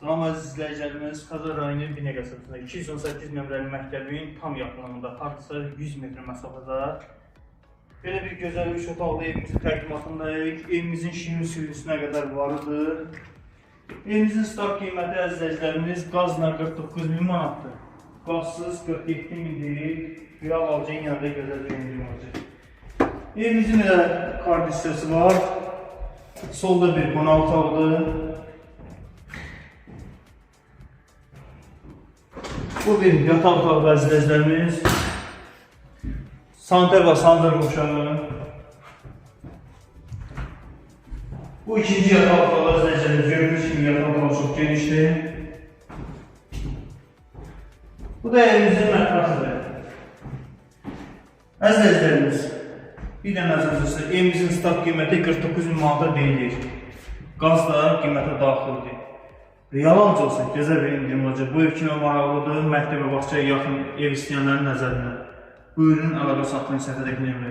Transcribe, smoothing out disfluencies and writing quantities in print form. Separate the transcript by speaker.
Speaker 1: Salam əziz izləyicilərimiz, Xəzər rayonu Binə qəsəbəsində 218 nömrəli məktəbin tam yaxınlığında, hardasa 100 metr məsafədə belə bir gözəl üç otaqlı evimizin təqdimatındayıq. Evimizin şirin sürüsünə qədər varıdır. Evimizin start qiyməti əziz izləyicilərimiz qazla 49.000 manatdır. Qazsız 47.000 deyil. Real alacağın yanında gözəl bir indirim olacaq. Evimizin elə kart hissəsi var. Solda bir qonaq otağıdır. Bu bir yataq otağı əziz izləyicilərimiz. Santer və sancaq qoşağı. Bu ikinci yataq otağı əziz izləyicilərimiz. Gördüyünüz kimi yataq otağı çox genişdir. Bu da evimizin mətbəxidir. Əziz izləyicilərimiz, bir də nəzərinizdə evimizin start qiyməti 49.000 manata deyilir. Qaz da qiymətə daxildir. Real alacaqsa gözəl bir indirim olacaq. Bu ev kimə maraqlıdır, məktəbə, bağçaya yaxın ev istəyənlərin nəzərinə. Buyurun, əlaqə saxlayın səfədəki nömrəyə.